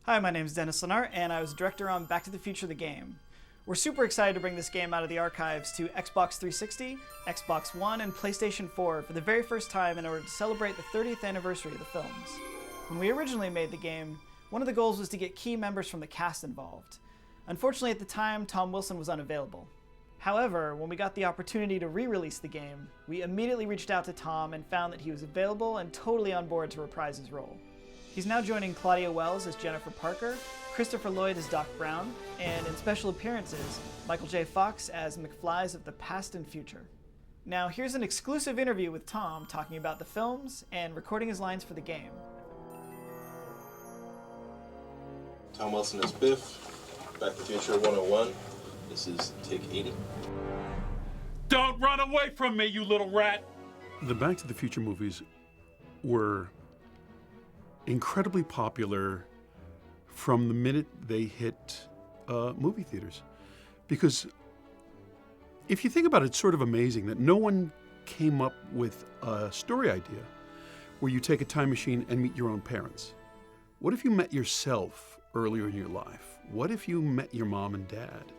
Hi, my name is Dennis Lennart, and I was director on Back to the Future the game. We're super excited to bring this game out of the archives to Xbox 360, Xbox One, and PlayStation 4 for the very first time in order to celebrate the 30th anniversary of the films. When we originally made the game, one of the goals was to get key members from the cast involved. Unfortunately, at the time, Tom Wilson was unavailable. However, when we got the opportunity to re-release the game, we immediately reached out to Tom and found that he was available and totally on board to reprise his role. He's now joining Claudia Wells as Jennifer Parker, Christopher Lloyd as Doc Brown, and in special appearances, Michael J. Fox as McFlys of the past and future. Now here's an exclusive interview with Tom talking about the films and recording his lines for the game. Tom Wilson as Biff, Back to the Future 101. This is take 80. Don't run away from me, you little rat! The Back to the Future movies were incredibly popular from the minute they hit movie theaters. Because if you think about it, it's sort of amazing that no one came up with a story idea where you take a time machine and meet your own parents. What if you met yourself earlier in your life? What if you met your mom and dad?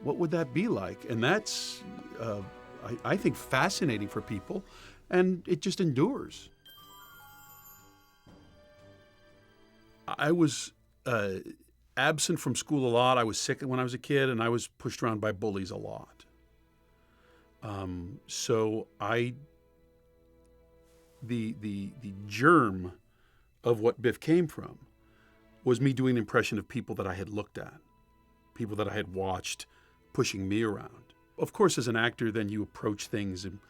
What would that be like? And that's, I think, fascinating for people, and it just endures. I was absent from school a lot. I was sick when I was a kid, and I was pushed around by bullies a lot. So the germ of what Biff came from was me doing an impression of people that I had looked at, people that I had watched pushing me around. Of course, as an actor, then you approach things and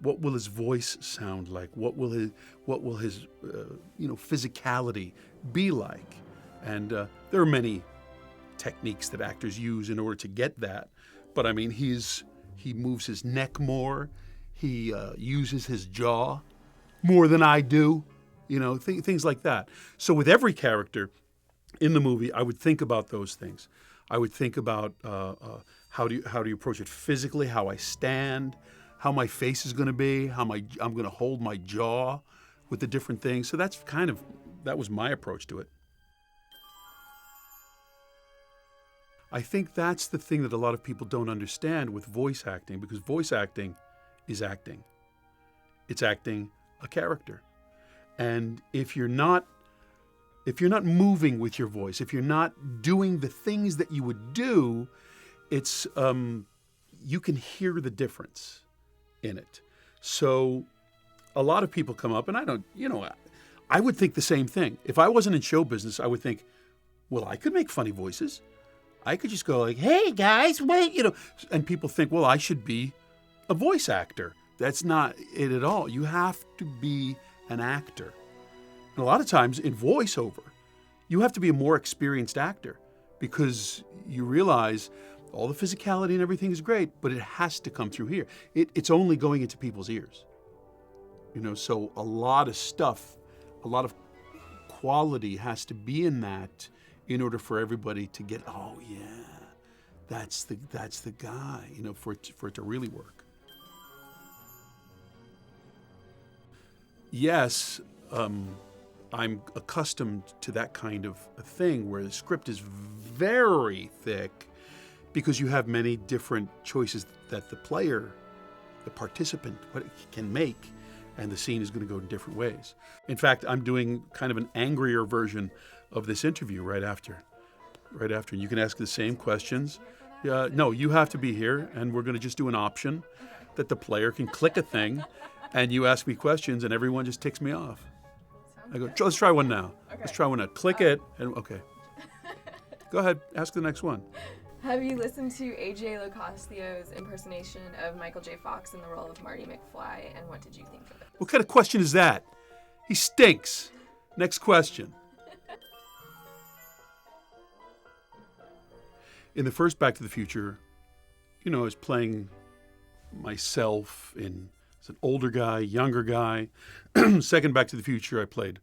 what will his voice sound like? What will his physicality be like? And there are many techniques that actors use in order to get that. But I mean, he moves his neck more. He uses his jaw more than I do. Things like that. So with every character in the movie, I would think about those things. I would think about how do you approach it physically, how I stand, how my face is going to be, how I'm going to hold my jaw with the different things. So that was my approach to it. I think that's the thing that a lot of people don't understand with voice acting, because voice acting is acting. It's acting a character. And if you're not moving with your voice, if you're not doing the things that you would do, it's you can hear the difference in it. So a lot of people come up, and I would think the same thing. If I wasn't in show business, I would think, well, I could make funny voices. I could just go like, hey guys, wait, and people think, well, I should be a voice actor. That's not it at all. You have to be an actor. And a lot of times in voiceover, you have to be a more experienced actor because you realize all the physicality and everything is great, but it has to come through here. It's only going into people's ears. So a lot of stuff, a lot of quality has to be in that in order for everybody to get, oh yeah, that's the guy, for it to really work. Yes, I'm accustomed to that kind of a thing where the script is very thick because you have many different choices that the player, the participant, can make, and the scene is going to go in different ways. In fact, I'm doing kind of an angrier version of this interview right after. And you can ask the same questions. No, you have to be here, and we're going to just do an option that the player can click a thing, and you ask me questions, and everyone just ticks me off. I go, let's try one now. Okay. Let's try one now. Click it, and okay. Go ahead, ask the next one. Have you listened to AJ Locastio's impersonation of Michael J. Fox in the role of Marty McFly, and what did you think of it? What kind of question is that? He stinks. Next question. In the first Back to the Future, I was playing myself as an older guy, younger guy. Second Back to the Future, I played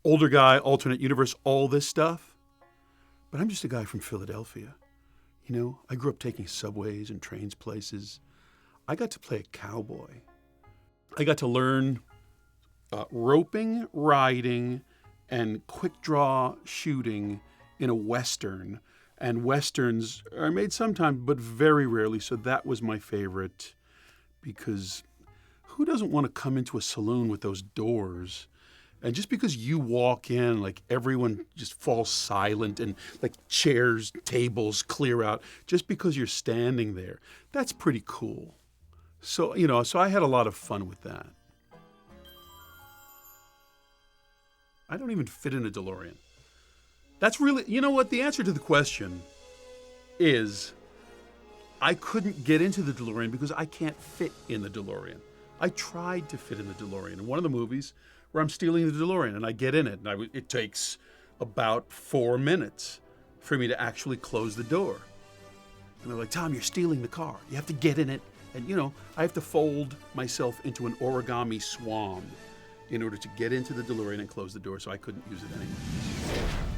older guy, alternate universe, all this stuff. But I'm just a guy from Philadelphia. I grew up taking subways and trains places. I got to play a cowboy. I got to learn roping, riding, and quick draw shooting in a Western. And Westerns are made sometimes, but very rarely. So that was my favorite, because who doesn't want to come into a saloon with those doors? And just because you walk in, like everyone just falls silent and like chairs, tables clear out, just because you're standing there, that's pretty cool. So, so I had a lot of fun with that. I don't even fit in a DeLorean. That's really, you know what? The answer to the question is I couldn't get into the DeLorean because I can't fit in the DeLorean. I tried to fit in the DeLorean in one of the movies where I'm stealing the DeLorean, and I get in it, and it takes about 4 minutes for me to actually close the door. And they're like, Tom, you're stealing the car. You have to get in it. And, I have to fold myself into an origami swan in order to get into the DeLorean and close the door, so I couldn't use it anymore.